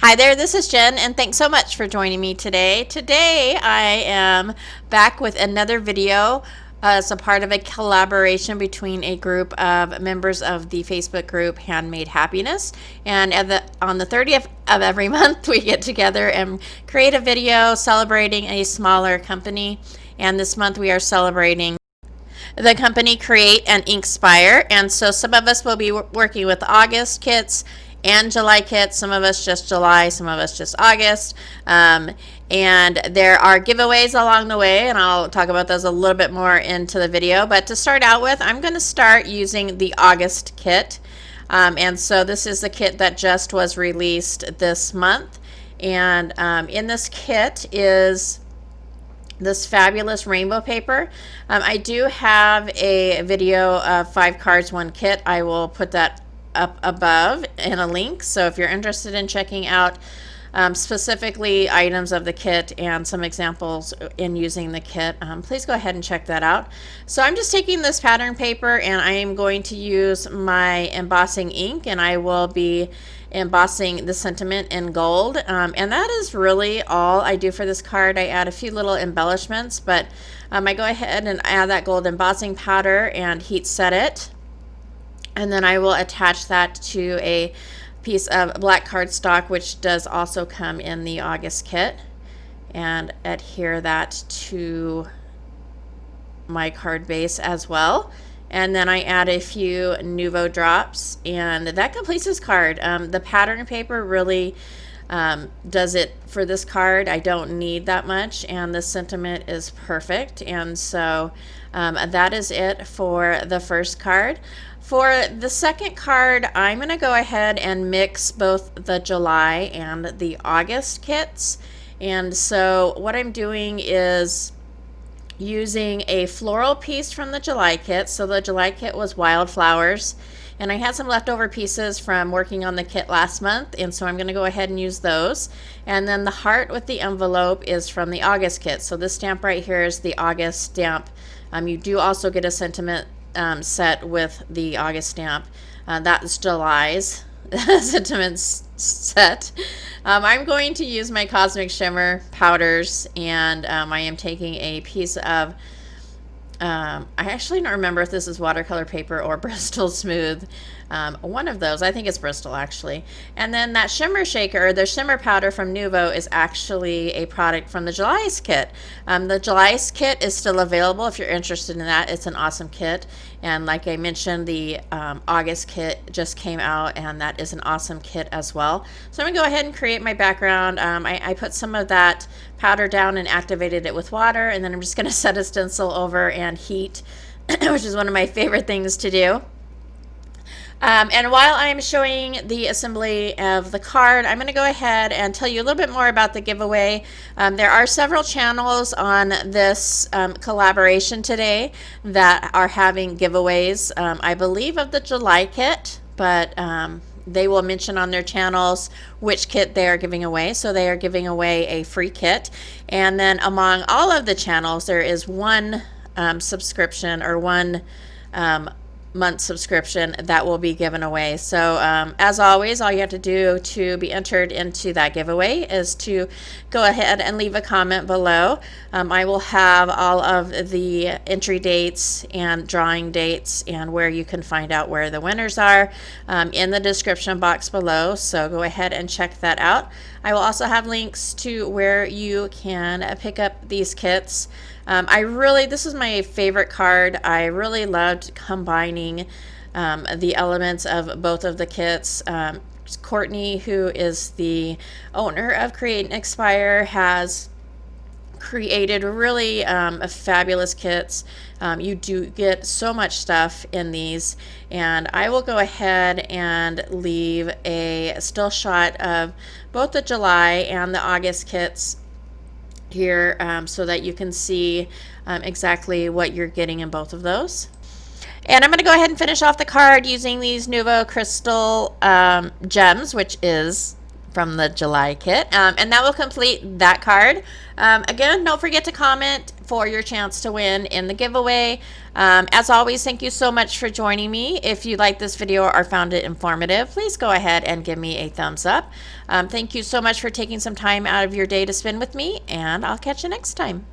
Hi there, this is Jen, and thanks so much for joining me today. Today I am back with another video as a part of a collaboration between a group of members of the Facebook group Handmade Happiness. And on the 30th of every month, we get together and create a video celebrating a smaller company. And this month we are celebrating the company Create and Inkspire. And so some of us will be working with August kits and July kits, some of us just July, some of us just August. And there are giveaways along the way, and I'll talk about those a little bit more into the video. But to start out with, I'm going to start using the August kit. And so this is the kit that just was released this month. And in this kit is this fabulous rainbow paper. I do have a video of 5 cards, 1 kit. I will put that up above in a link, so if you're interested in checking out specifically items of the kit and some examples in using the kit, please go ahead and check that out. So I'm just taking this pattern paper and I am going to use my embossing ink, and I will be embossing the sentiment in gold, and that is really all I do for this card. I add a few little embellishments, but I go ahead and add that gold embossing powder and heat set it. And then I will attach that to a piece of black cardstock, which does also come in the August kit, and adhere that to my card base as well. And then I add a few Nuvo drops, and that completes this card. The pattern paper really does it for this card. I don't need that much, and the sentiment is perfect. And so that is it for the first card. For the second card, I'm going to go ahead and mix both the July and the August kits. And so what I'm doing is using a floral piece from the July kit. So the July kit was wildflowers, and I had some leftover pieces from working on the kit last month, and so I'm going to go ahead and use those. And then the heart with the envelope is from the August kit. So this stamp right here is the August stamp. You do also get a sentiment set with the August stamp. That's July's sentiment set. I'm going to use my Cosmic Shimmer powders, and I am taking a piece of I actually don't remember if this is watercolor paper or Bristol Smooth. One of those. I think it's Bristol, actually. And then that shimmer shaker, the shimmer powder from Nuvo, is actually a product from the July's kit. The July's kit is still available if you're interested in that. It's an awesome kit. And like I mentioned, the August kit just came out, and that is an awesome kit as well. So I'm going to go ahead and create my background. I put some of that powder down and activated it with water, and then I'm just going to set a stencil over and heat, which is one of my favorite things to do. And while I'm showing the assembly of the card, I'm going to go ahead and tell you a little bit more about the giveaway. There are several channels on this collaboration today that are having giveaways, I believe of the July kit, but they will mention on their channels which kit they are giving away. So they are giving away a free kit. And then among all of the channels, there is one subscription, or one month subscription that will be given away. So as always, all you have to do to be entered into that giveaway is to go ahead and leave a comment below. I will have all of the entry dates and drawing dates and where you can find out where the winners are in the description box below, so go ahead and check that out. I will also have links to where you can pick up these kits. This is my favorite card. I really loved combining the elements of both of the kits. Courtney, who is the owner of Create and Inkspire, has created really fabulous kits. You do get so much stuff in these, and I will go ahead and leave a still shot of both the July and the August kits here so that you can see exactly what you're getting in both of those. And I'm going to go ahead and finish off the card using these Nuvo Crystal gems, which is from the July kit. And that will complete that card. Again, don't forget to comment for your chance to win in the giveaway. As always, thank you so much for joining me. If you liked this video or found it informative, please go ahead and give me a thumbs up. Thank you so much for taking some time out of your day to spend with me, and I'll catch you next time.